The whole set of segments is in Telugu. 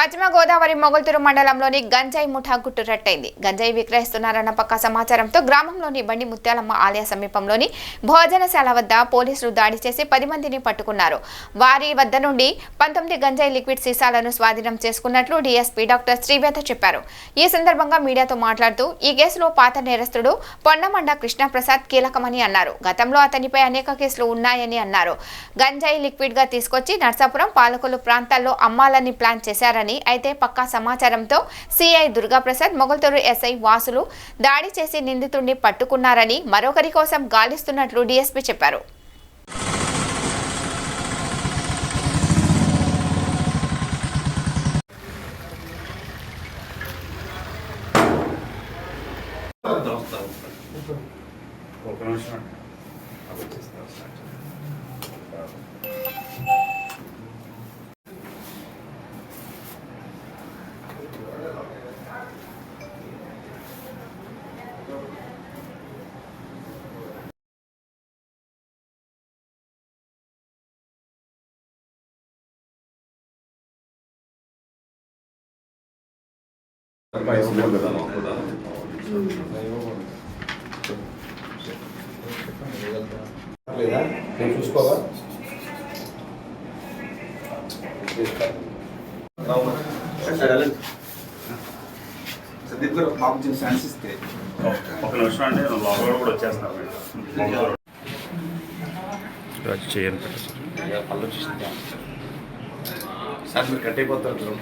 పశ్చిమ గోదావరి మొగల్తూరు మండలంలోని గంజాయి ముఠా గుట్టురట్టయింది. గంజాయి విక్రయిస్తున్నారన్న పక్కా సమాచారంతో గ్రామంలోని బండి ముత్యాలమ్మ ఆలయ సమీపంలోని భోజనశాల వద్ద పోలీసులు దాడి చేసి 10 మందిని పట్టుకున్నారు. వారి వద్ద నుండి 19 గంజాయి లిక్విడ్ సీసాలను స్వాధీనం చేసుకున్నట్లు డీఎస్పీ డాక్టర్ శ్రీవేద చెప్పారు. ఈ సందర్భంగా మీడియాతో మాట్లాడుతూ ఈ కేసులో పాత నేరస్తుడు పొన్నమండ కృష్ణప్రసాద్ కీలకమని అన్నారు. గతంలో అతనిపై అనేక కేసులు ఉన్నాయని అన్నారు. గంజాయి లిక్విడ్ గా తీసుకొచ్చి నర్సాపురం, పాలకొల్లు ప్రాంతాల్లో అమ్మాలని ప్లాన్ చేశారని, అయితే పక్కా సమాచారంతో సిఐ దుర్గాప్రసాద్, మొగల్తూరు ఎస్ఐ వాసులు దాడి చేసి నిందితుడిని పట్టుకున్నారని, మరొకరి కోసం గాలిస్తున్నట్లు డీఎస్పీ చెప్పారు. చూసుకోవా సందీప్ గారు మాకు కొంచెం ఛాన్స్ ఇస్తే ఒక నిమిషం అంటే లోపల కూడా వచ్చేస్తున్నారు. పళ్ళు చూసింది సార్ మీరు కట్ అయిపోతారు.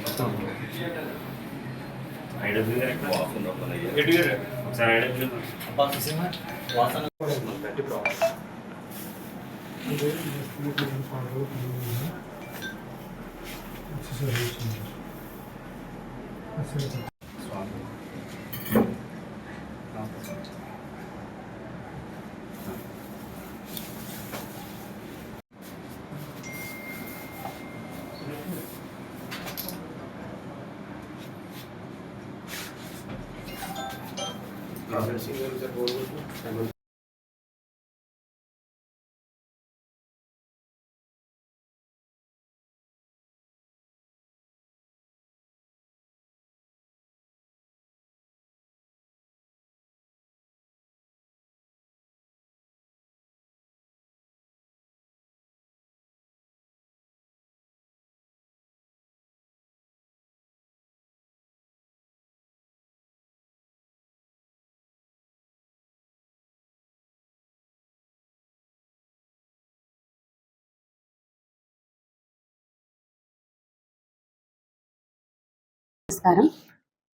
నమస్కారం.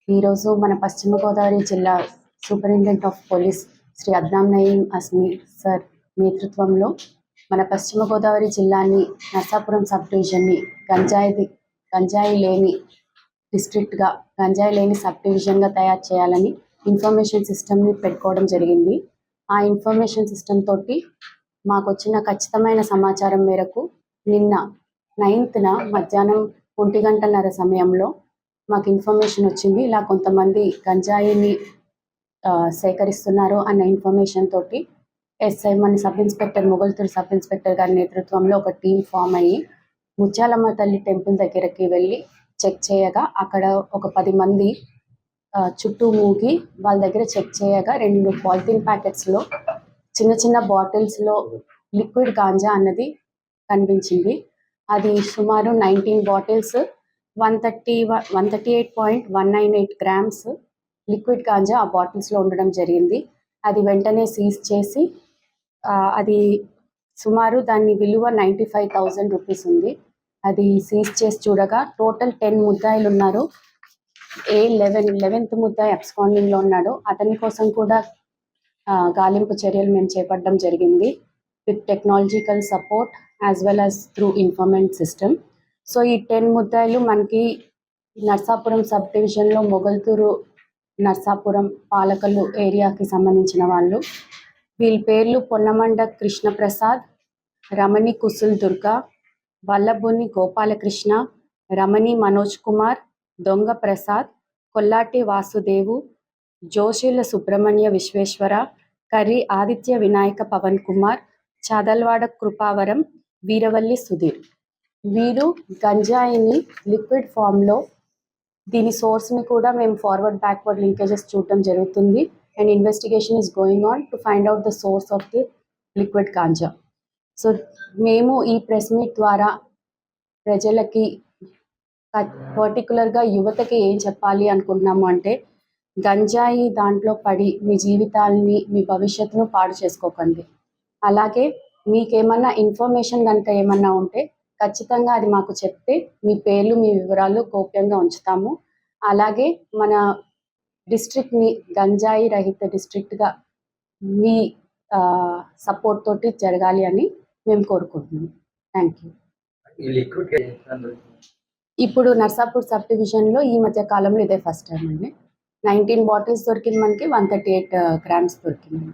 ఈరోజు మన పశ్చిమ గోదావరి జిల్లా superintendent of police Shri Adnan Naeem Asmi sir నేతృత్వంలో మన పశ్చిమ గోదావరి జిల్లాని నర్సాపురం సబ్ డివిజన్ని గంజాయి లేని డిస్ట్రిక్ట్గా, గంజాయి లేని సబ్ డివిజన్గా తయారు చేయాలని ఇన్ఫర్మేషన్ సిస్టమ్ని పెట్టుకోవడం జరిగింది. ఆ ఇన్ఫర్మేషన్ సిస్టమ్ తోటి మాకు వచ్చిన ఖచ్చితమైన సమాచారం మేరకు నిన్న 9th మధ్యాహ్నం 1:30 సమయంలో మాకు ఇన్ఫర్మేషన్ వచ్చింది. ఇలా కొంతమంది గంజాయిని సేకరిస్తున్నారు అన్న ఇన్ఫర్మేషన్ తోటి ఎస్ఐ మన sub inspector Mogalthur sub inspector గారి నేతృత్వంలో ఒక టీం ఫామ్ అయ్యి ముత్యాలమ్మ తల్లి టెంపుల్ దగ్గరికి వెళ్ళి చెక్ చేయగా అక్కడ ఒక 10 మంది చుట్టూ మూగి వాళ్ళ దగ్గర చెక్ చేయగా 2 పాలిథిన్ ప్యాకెట్స్లో చిన్న చిన్న బాటిల్స్లో లిక్విడ్ గాంజా అన్నది కనిపించింది. అది సుమారు 19 బాటిల్స్ 138.198 grams లిక్విడ్ గాంజా ఆ బాటిల్స్లో ఉండడం జరిగింది. అది వెంటనే సీజ్ చేసి అది సుమారు దాని విలువ 95,000 రూపీస్ ఉంది. అది సీజ్ చేసి చూడగా టోటల్ 10 ముద్దాయిలు ఉన్నారు. 11th ముద్దాయి అబ్స్కాండింగ్లో ఉన్నాడు. అతని కోసం కూడా గాలింపు చర్యలు మేము చేపట్టడం జరిగింది with technological support as well as through information system. So ఈ 10 ముద్దాయిలు మనకి నర్సాపురం సబ్ డివిజన్లో మొగల్తూరు, నర్సాపురం, పాలకొల్లు ఏరియాకి సంబంధించిన వాళ్ళు. వీళ్ళ పేర్లు పొన్నమండ కృష్ణప్రసాద్, రమణి కుసుల్ దుర్గా, వల్లభుని గోపాలకృష్ణ, రమణి మనోజ్ కుమార్, దొంగ ప్రసాద్, కొల్లాటి వాసుదేవు, జోషుల సుబ్రహ్మణ్య విశ్వేశ్వర, కర్రి ఆదిత్య వినాయక పవన్ కుమార్, చాదల్వాడ కృపావరం, వీరవల్లి సుధీర్. వీరు గంజాయిని లిక్విడ్ ఫామ్లో దీని సోర్స్ని కూడా మేము ఫార్వర్డ్ బ్యాక్వర్డ్ లింకేజెస్ చూడటం జరుగుతుంది and investigation is going on to find out the source of the liquid ganja. So మేము ఈ ప్రెస్ మీట్ ద్వారా ప్రజలకి పర్టికులర్గా యువతకి ఏం చెప్పాలి అనుకుంటున్నాము అంటే, గంజాయి దాంట్లో పడి మీ జీవితాలని మీ భవిష్యత్తును పాడు చేసుకోకండి. అలాగే మీకేమన్నా ఇన్ఫర్మేషన్ కనుక ఏమన్నా ఉంటే ఖచ్చితంగా అది మాకు చెప్తే మీ పేర్లు మీ వివరాలు గోప్యంగా ఉంచుతాము. అలాగే మన డిస్ట్రిక్ట్ని గంజాయి రహిత డిస్ట్రిక్ట్గా మీ సపోర్ట్ తోటి జరగాలి అని మేము కోరుకుంటున్నాం. Thank you. ఇప్పుడు నర్సాపూర్ సబ్ డివిజన్లో ఈ మధ్య కాలంలో ఇదే ఫస్ట్ టైం అండి. 19 బాటిల్స్ దొరికింది, మనకి 138 grams దొరికింది.